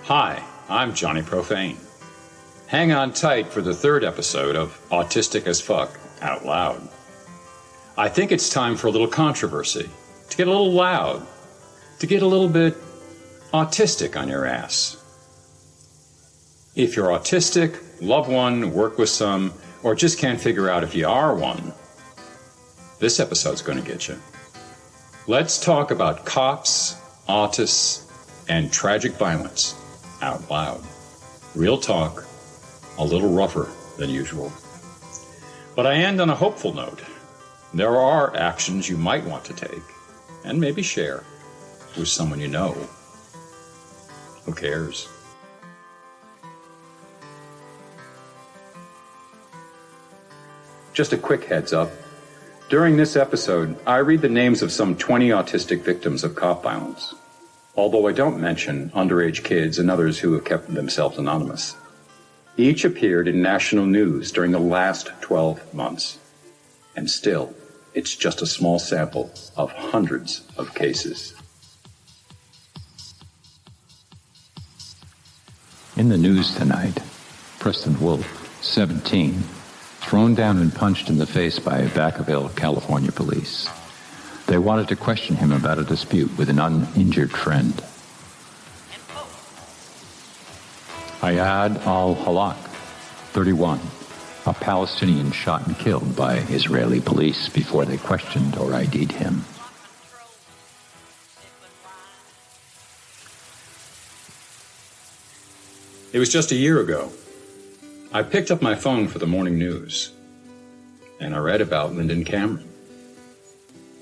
Hi, I'm Johnny Profane. Hang on tight for the third episode of Autistic as Fuck Out Loud. I think it's time for a little controversy, to get a little loud, to get a little bit autistic on your ass. If you're autistic, love one, work with some, or just can't figure out if you are one, this episode's going to get you. Let's talk about cops, autists, and tragic violence out loud. Real talk, a little rougher than usual. But I end on a hopeful note. There are actions you might want to take, and maybe share, with someone you know. Who cares? Just a quick heads up. During this episode, I read the names of some 20 autistic victims of cop violence, although I don't mention underage kids and others who have kept themselves anonymous. Each appeared in national news during the last 12 months. And still, it's just a small sample of hundreds of cases. In the news tonight, Preston Wolf, 17, thrown down and punched in the face by Vacaville, California police. They wanted to question him about a dispute with an uninjured friend. Ayad al-Halak, 31, a Palestinian shot and killed by Israeli police before they questioned or ID'd him. It was just a year ago. I picked up my phone for the morning news, and I read about Linden Cameron,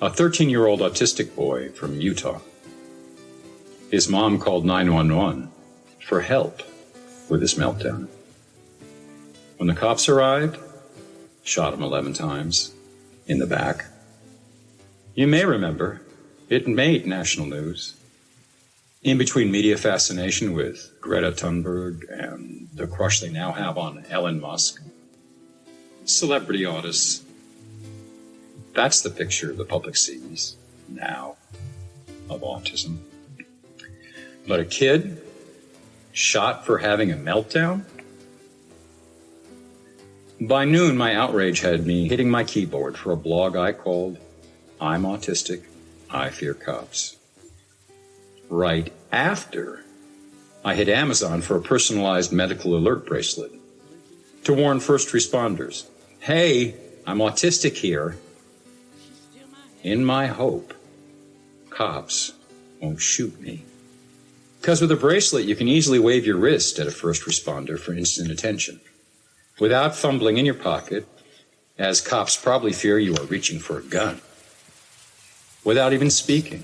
a 13-year-old autistic boy from Utah. His mom called 911 for help with his meltdown. When the cops arrived, shot him 11 times in the back. You may remember, it made national news. In between media fascination with Greta Thunberg and the crush they now have on Elon Musk, celebrity autists, that's the picture the public sees now of autism. But a kid shot for having a meltdown? By noon, my outrage had me hitting my keyboard for a blog I called I'm Autistic, I Fear Cops. Right after, I hit Amazon for a personalized medical alert bracelet to warn first responders, hey, I'm autistic here, in my hope cops won't shoot me. Because with a bracelet, you can easily wave your wrist at a first responder for instant attention, without fumbling in your pocket, as cops probably fear you are reaching for a gun, without even speaking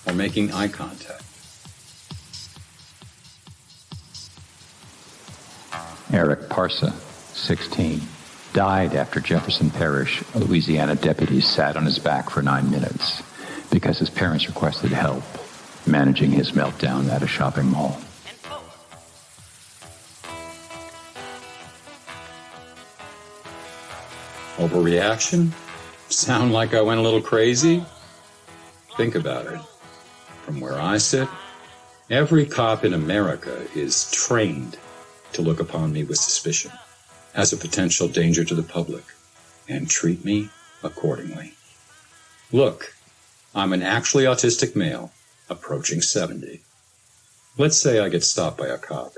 or making eye contact. Eric Parsa, 16, died after Jefferson Parish, Louisiana deputies sat on his back for 9 minutes because his parents requested help managing his meltdown at a shopping mall. Overreaction? Sound like I went a little crazy? Think about it. From where I sit, every cop in America is trained to look upon me with suspicion as a potential danger to the public and treat me accordingly. Look, I'm an actually autistic male approaching 70. Let's say I get stopped by a cop.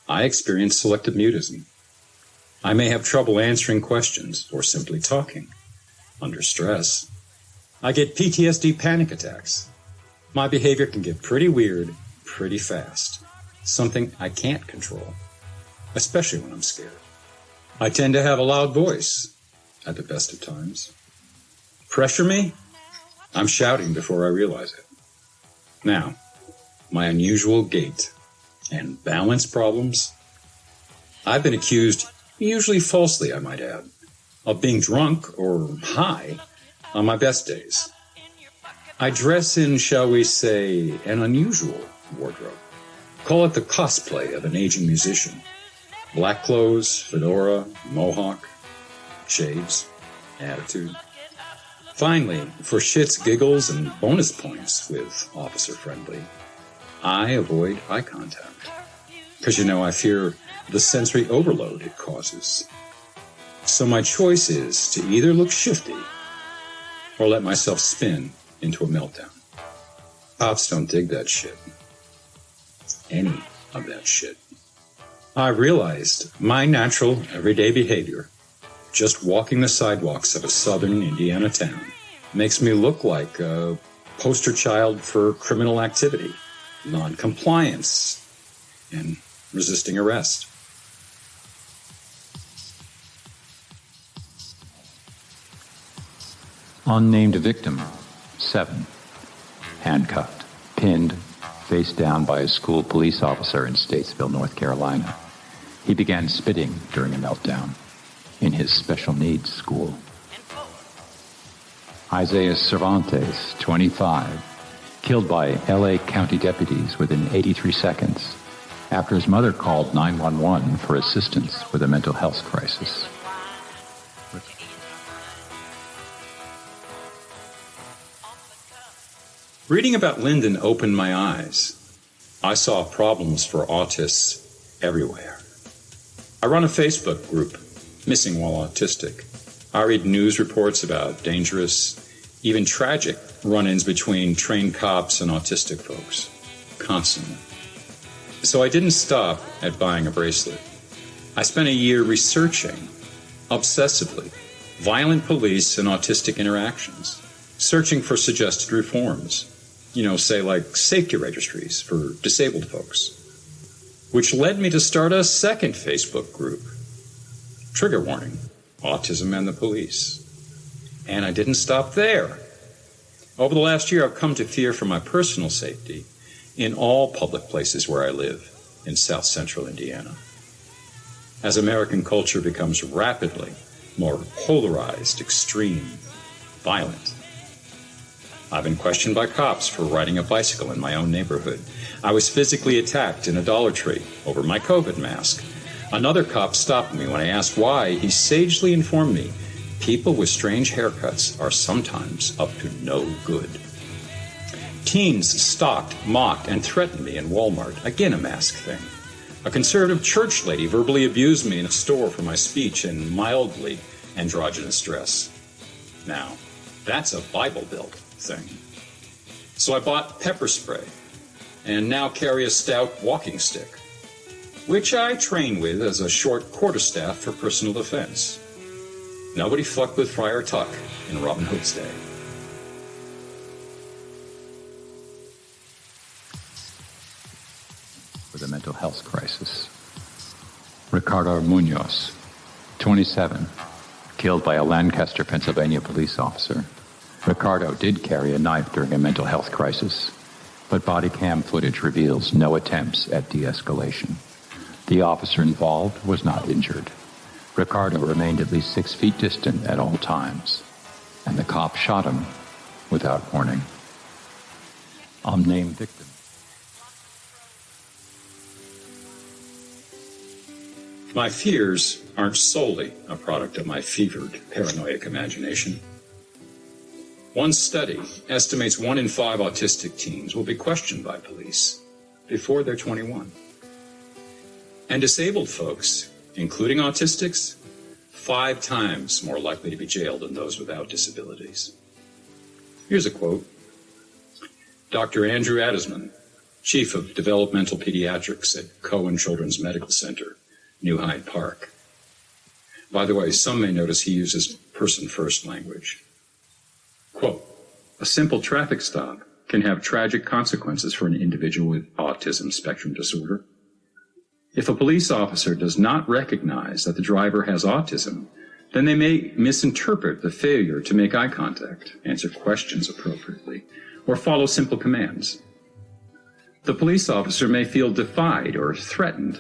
I experience selective mutism. I may have trouble answering questions or simply talking. Under stress, I get PTSD panic attacks. My behavior can get pretty weird pretty fast, something I can't control, especially when I'm scared. I tend to have a loud voice at the best of times. Pressure me? I'm shouting before I realize it. Now, my unusual gait and balance problems. I've been accused, usually falsely I might add, of being drunk or high on my best days. I dress in, shall we say, an unusual wardrobe. Call it the cosplay of an aging musician. Black clothes, fedora, mohawk, shades, attitude. Finally, for shits, giggles, and bonus points with Officer Friendly, I avoid eye contact. Because, I fear the sensory overload it causes. So my choice is to either look shifty or let myself spin into a meltdown. Cops don't dig that shit. Any of that shit. I realized my natural, everyday behavior, just walking the sidewalks of a southern Indiana town, makes me look like a poster child for criminal activity, non-compliance, and resisting arrest. Unnamed victim, 7. Handcuffed, pinned, face down by a school police officer in Statesville, North Carolina. He began spitting during a meltdown in his special needs school. Isaiah Cervantes, 25, killed by L.A. County deputies within 83 seconds after his mother called 911 for assistance with a mental health crisis. Reading about Linden opened my eyes. I saw problems for autists everywhere. I run a Facebook group, Missing While Autistic. I read news reports about dangerous, even tragic run-ins between trained cops and autistic folks, constantly. So I didn't stop at buying a bracelet. I spent a year researching, obsessively, violent police and autistic interactions, searching for suggested reforms, say like safety registries for disabled folks, which led me to start a second Facebook group, Trigger Warning, Autism and the Police. And I didn't stop there. Over the last year, I've come to fear for my personal safety in all public places where I live in South Central Indiana. As American culture becomes rapidly more polarized, extreme, violent, I've been questioned by cops for riding a bicycle in my own neighborhood. I was physically attacked in a Dollar Tree over my COVID mask. Another cop stopped me when I asked why. He sagely informed me people with strange haircuts are sometimes up to no good. Teens stalked, mocked, and threatened me in Walmart. Again, a mask thing. A conservative church lady verbally abused me in a store for my speech in mildly androgynous dress. Now, that's a Bible Belt thing. So I bought pepper spray and now carry a stout walking stick, which I train with as a short quarterstaff for personal defense. Nobody fucked with Friar Tuck in Robin Hood's day. With a mental health crisis. Ricardo Munoz, 27, killed by a Lancaster, Pennsylvania police officer. Ricardo did carry a knife during a mental health crisis, but body cam footage reveals no attempts at de-escalation. The officer involved was not injured. Ricardo remained at least 6 feet distant at all times, and the cop shot him without warning. Unnamed victim. My fears aren't solely a product of my fevered, paranoid imagination. One study estimates 1 in 5 autistic teens will be questioned by police before they're 21. And disabled folks, including autistics, 5 times more likely to be jailed than those without disabilities. Here's a quote. Dr. Andrew Adesman, Chief of Developmental Pediatrics at Cohen Children's Medical Center, New Hyde Park. By the way, some may notice he uses person-first language. Quote, a simple traffic stop can have tragic consequences for an individual with autism spectrum disorder. If a police officer does not recognize that the driver has autism, then they may misinterpret the failure to make eye contact, answer questions appropriately, or follow simple commands. The police officer may feel defied or threatened,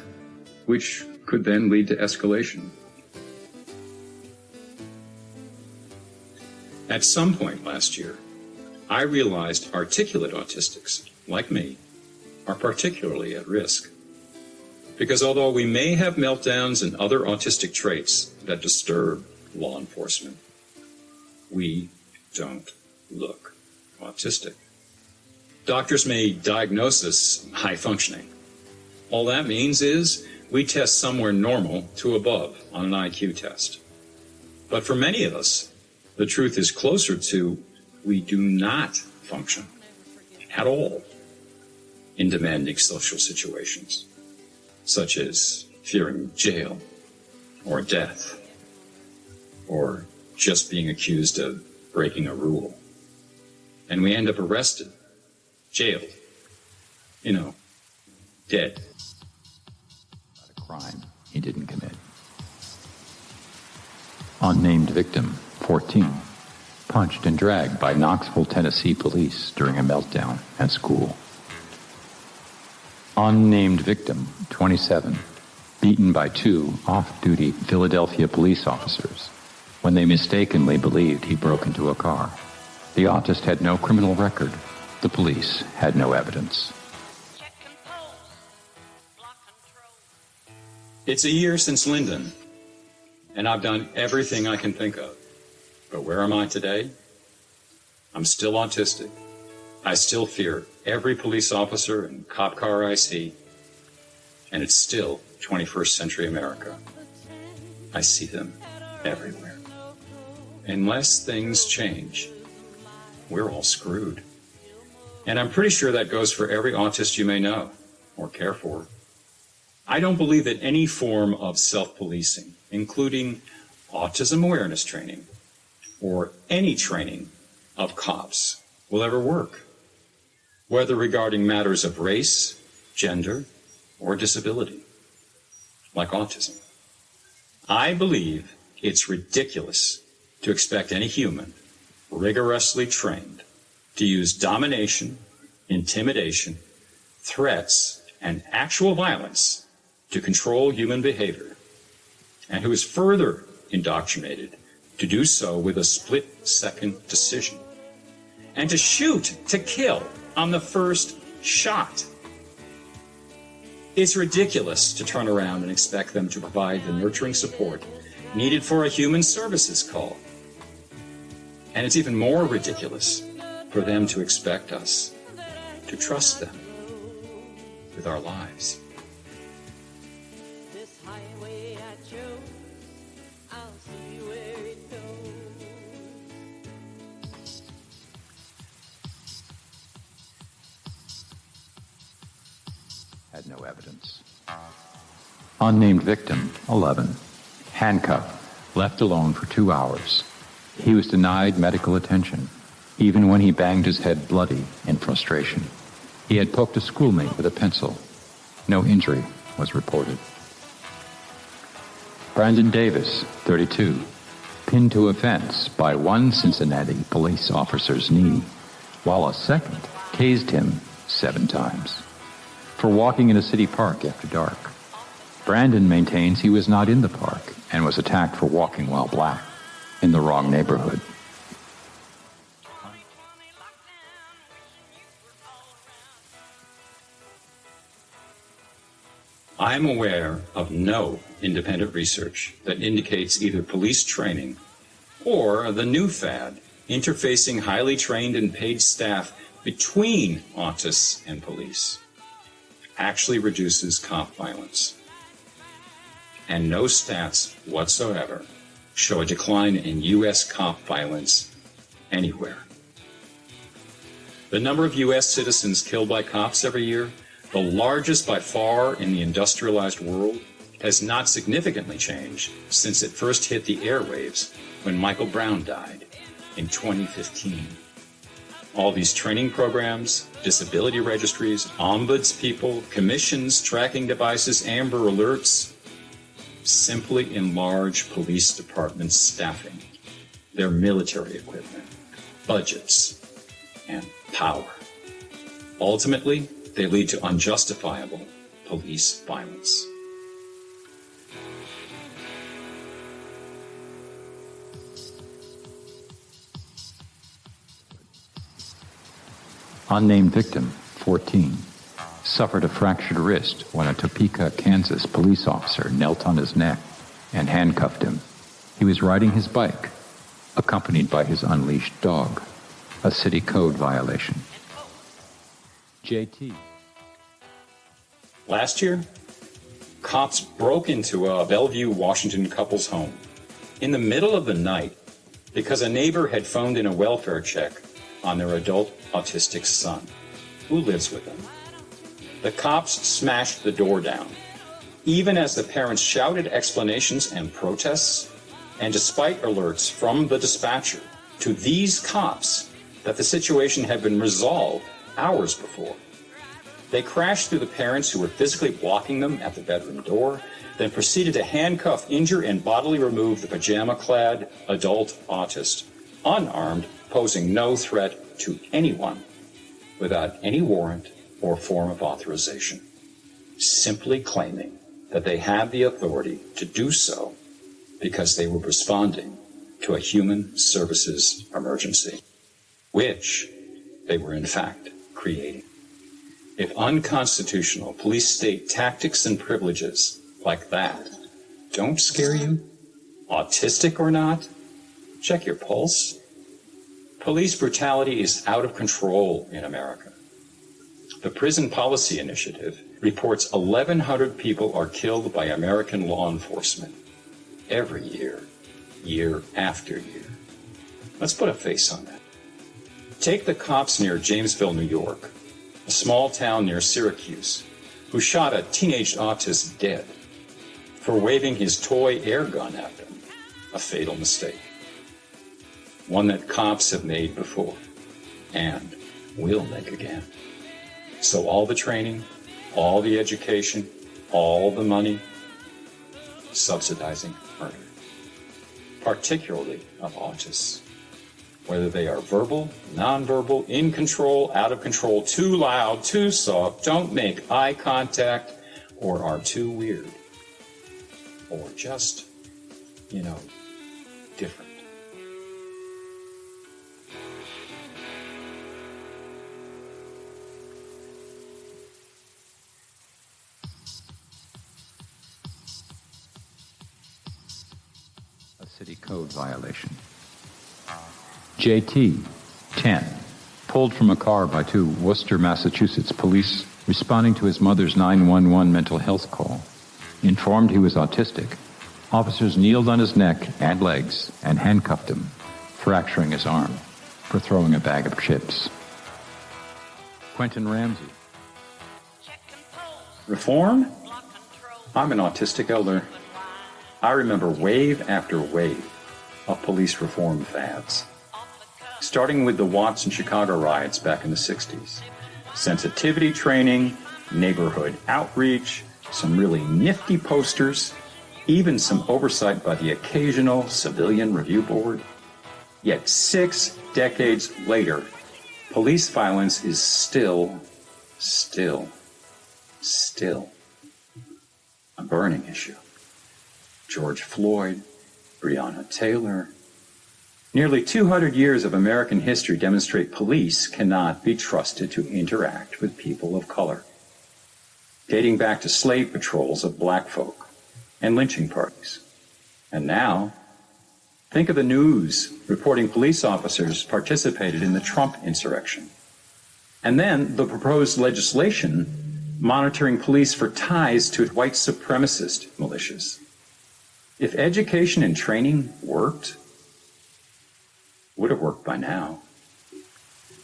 which could then lead to escalation. At some point last year, I realized articulate autistics, like me, are particularly at risk. Because although we may have meltdowns and other autistic traits that disturb law enforcement, we don't look autistic. Doctors may diagnose us high functioning. All that means is we test somewhere normal to above on an IQ test. But for many of us, the truth is closer to we do not function at all in demanding social situations, such as fearing jail or death or just being accused of breaking a rule. And we end up arrested, jailed, dead. A crime he didn't commit. Unnamed victim, 14, punched and dragged by Knoxville, Tennessee police during a meltdown at school. Unnamed victim, 27, beaten by 2 off-duty Philadelphia police officers when they mistakenly believed he broke into a car. The autist had no criminal record. The police had no evidence. It's a year since Linden, and I've done everything I can think of. But where am I today? I'm still autistic. I still fear every police officer and cop car I see, and it's still 21st century America. I see them everywhere. Unless things change, we're all screwed. And I'm pretty sure that goes for every autist you may know or care for. I don't believe that any form of self-policing, including autism awareness training or any training of cops, will ever work, whether regarding matters of race, gender, or disability, like autism. I believe it's ridiculous to expect any human rigorously trained to use domination, intimidation, threats, and actual violence to control human behavior, and who is further indoctrinated to do so with a split-second decision, and to shoot to kill on the first shot. It's ridiculous to turn around and expect them to provide the nurturing support needed for a human services call. And it's even more ridiculous for them to expect us to trust them with our lives. This highway I chose, I'll see where it goes. Had no evidence. Unnamed victim, 11, handcuffed, left alone for 2 hours. He was denied medical attention, even when he banged his head bloody in frustration. He had poked a schoolmate with a pencil. No injury was reported. Brandon Davis, 32, pinned to a fence by one Cincinnati police officer's knee, while a second tased him 7 times for walking in a city park after dark. Brandon maintains he was not in the park and was attacked for walking while black in the wrong neighborhood. I am aware of no independent research that indicates either police training or the new fad interfacing highly trained and paid staff between autists and police actually reduces cop violence. And no stats whatsoever show a decline in U.S. cop violence anywhere. The number of U.S. citizens killed by cops every year, the largest by far in the industrialized world, has not significantly changed since it first hit the airwaves when Michael Brown died in 2015. All these training programs, disability registries, ombudspeople, commissions, tracking devices, Amber Alerts, simply enlarge police departments' staffing, their military equipment, budgets, and power. Ultimately, they lead to unjustifiable police violence. Unnamed victim, 14, suffered a fractured wrist when a Topeka, Kansas police officer knelt on his neck and handcuffed him. He was riding his bike, accompanied by his unleashed dog, a city code violation. JT. Last year, cops broke into a Bellevue, Washington couple's home in the middle of the night because a neighbor had phoned in a welfare check on their adult autistic son, who lives with them. The cops smashed the door down, even as the parents shouted explanations and protests, and despite alerts from the dispatcher to these cops that the situation had been resolved hours before. They crashed through the parents who were physically blocking them at the bedroom door, then proceeded to handcuff, injure, and bodily remove the pajama-clad adult autist, unarmed, posing no threat to anyone, without any warrant or form of authorization, simply claiming that they had the authority to do so because they were responding to a human services emergency, which they were in fact creating. If unconstitutional police state tactics and privileges like that don't scare you, autistic or not, check your pulse. Police brutality is out of control in America. The Prison Policy Initiative reports 1,100 people are killed by American law enforcement every year, year after year. Let's put a face on that. Take the cops near Jamesville, New York, a small town near Syracuse, who shot a teenage autist dead for waving his toy air gun at them, a fatal mistake. One that cops have made before and will make again. So all the training, all the education, all the money, subsidizing murder, particularly of autists, whether they are verbal, nonverbal, in control, out of control, too loud, too soft, don't make eye contact, or are too weird, or just, different. A city code violation. JT, 10, pulled from a car by two Worcester, Massachusetts police responding to his mother's 911 mental health call. Informed he was autistic, officers kneeled on his neck and legs and handcuffed him, fracturing his arm for throwing a bag of chips. Quentin Ramsey. Reform? I'm an autistic elder. I remember wave after wave of police reform fads, starting with the Watts and Chicago riots back in the 60s. Sensitivity training, neighborhood outreach, some really nifty posters, even some oversight by the occasional civilian review board. Yet 6 decades later, police violence is still a burning issue. George Floyd, Breonna Taylor. Nearly 200 years of American history demonstrate police cannot be trusted to interact with people of color, dating back to slave patrols of black folk and lynching parties. And now, think of the news reporting police officers participated in the Trump insurrection. And then the proposed legislation monitoring police for ties to white supremacist militias. If education and training worked, would have worked by now.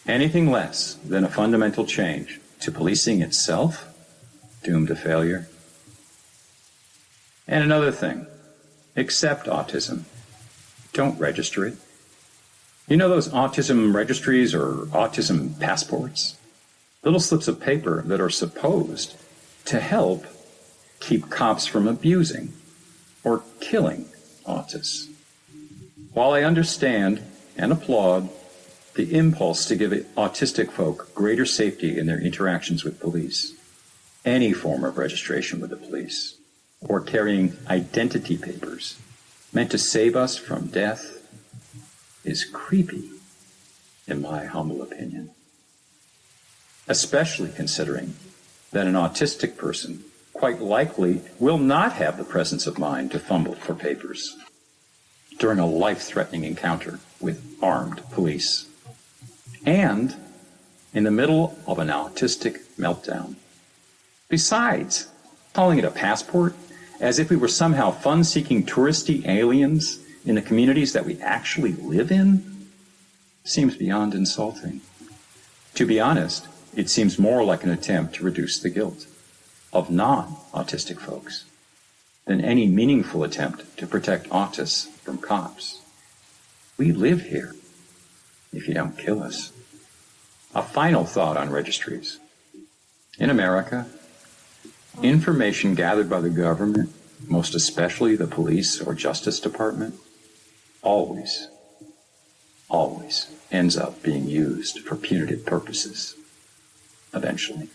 Anything less than a fundamental change to policing itself, doomed to failure. And another thing, accept autism. Don't register it. You know those autism registries or autism passports? Little slips of paper that are supposed to help keep cops from abusing or killing autists. While I understand and applaud the impulse to give autistic folk greater safety in their interactions with police, any form of registration with the police, or carrying identity papers meant to save us from death is creepy, in my humble opinion. Especially considering that an autistic person quite likely will not have the presence of mind to fumble for papers during a life-threatening encounter with armed police. And in the middle of an autistic meltdown. Besides, calling it a passport, as if we were somehow fun-seeking touristy aliens in the communities that we actually live in, seems beyond insulting. To be honest, it seems more like an attempt to reduce the guilt of non-autistic folks than any meaningful attempt to protect autists from cops. We live here, if you don't kill us. A final thought on registries. In America, information gathered by the government, most especially the police or Justice Department, always ends up being used for punitive purposes, eventually.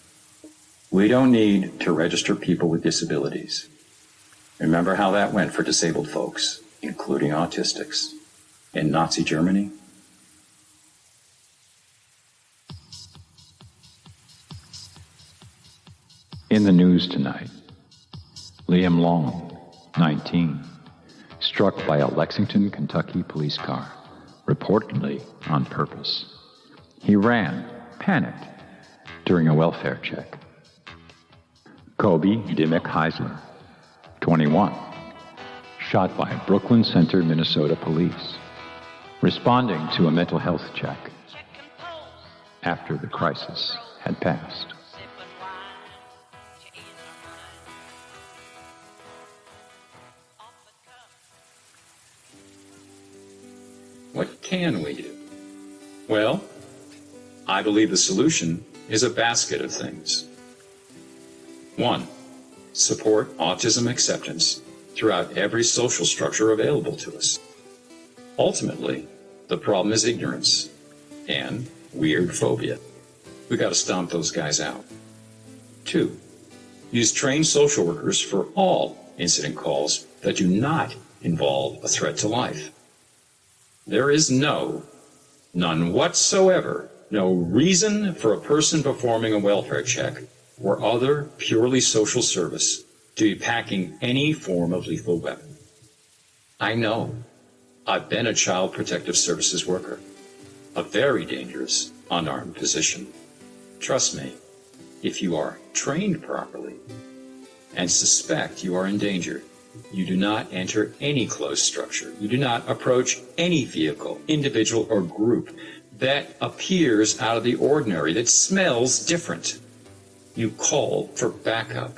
We don't need to register people with disabilities. Remember how that went for disabled folks, including autistics, in Nazi Germany? In the news tonight, Liam Long, 19, struck by a Lexington, Kentucky police car, reportedly on purpose. He ran, panicked, during a welfare check. Kobe Dimmick Heisler, 21, shot by Brooklyn Center, Minnesota police, responding to a mental health check after the crisis had passed. What can we do? Well, I believe the solution is a basket of things. 1. Support autism acceptance throughout every social structure available to us. Ultimately, the problem is ignorance and weird phobia. We got to stomp those guys out. 2. Use trained social workers for all incident calls that do not involve a threat to life. There is none whatsoever, no reason for a person performing a welfare check or other purely social service to be packing any form of lethal weapon. I know. I've been a child protective services worker, a very dangerous, unarmed position. Trust me, if you are trained properly and suspect you are in danger, you do not enter any closed structure. You do not approach any vehicle, individual, or group that appears out of the ordinary, that smells different. You call for backup.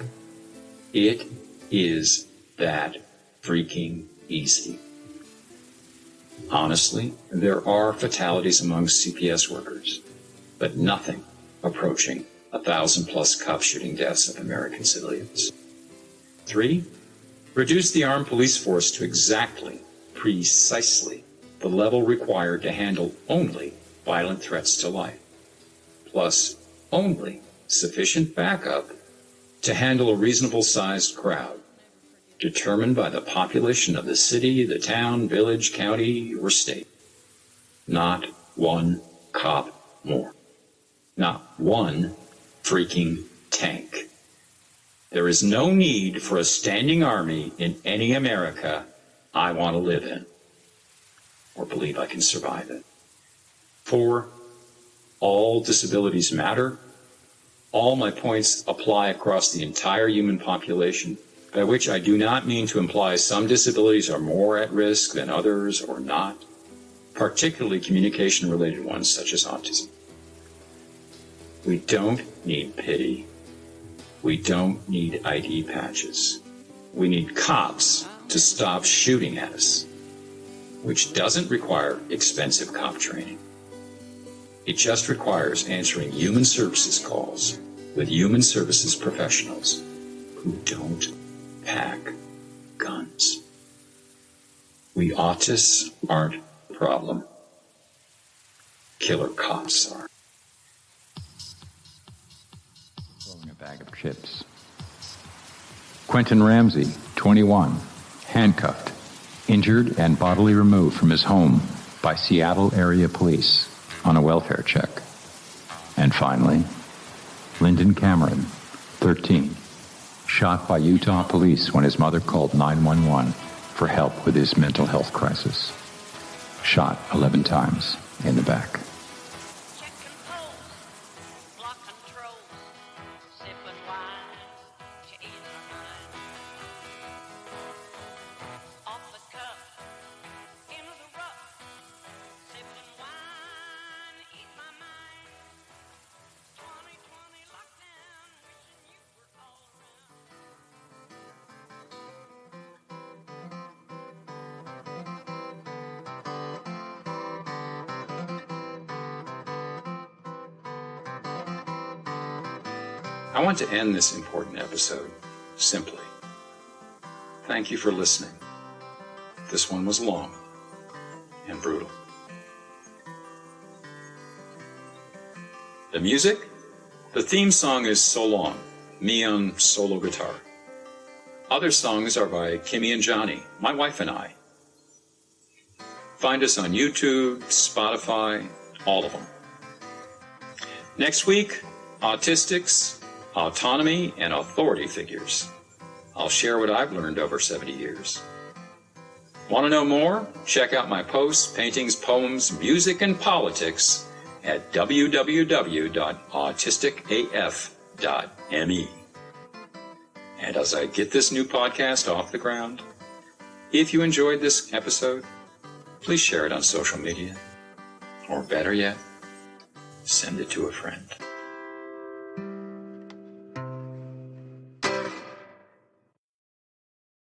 It is that freaking easy. Honestly, there are fatalities among CPS workers, but nothing approaching 1,000+ cop shooting deaths of American civilians. 3. Reduce the armed police force to precisely, the level required to handle only violent threats to life, plus only sufficient backup to handle a reasonable-sized crowd, determined by the population of the city, the town, village, county, or state. Not one cop more. Not one freaking tank. There is no need for a standing army in any America I want to live in, or believe I can survive it. 4. All disabilities matter. All my points apply across the entire human population, by which I do not mean to imply some disabilities are more at risk than others or not, particularly communication-related ones such as autism. We don't need pity. We don't need ID patches. We need cops to stop shooting at us, which doesn't require expensive cop training. It just requires answering human services calls with human services professionals who don't pack guns. We autists aren't the problem. Killer cops are. Throwing a bag of chips. Quentin Ramsey, 21, handcuffed, injured and bodily removed from his home by Seattle area police on a welfare check. And finally, Linden Cameron, 13, shot by Utah police when his mother called 911 for help with his mental health crisis. Shot 11 times in the back. lock control, sipping wine to ease my mind. Off the cuff, into the rough, sipping wine, ease my mind. 2020 lockdown, wishing you were all around. I want to end this important episode simply. Thank you for listening. This one was long and brutal. The music? The theme song is So Long, me on solo guitar. Other songs are by Kimmy and Johnny, my wife and I. Find us on YouTube, Spotify, all of them. Next week, autistics, autonomy, and authority figures. I'll share what I've learned over 70 years. Want to know more? Check out my posts, paintings, poems, music, and politics at www.autisticaf.me. And as I get this new podcast off the ground, if you enjoyed this episode, please share it on social media. Or better yet, send it to a friend.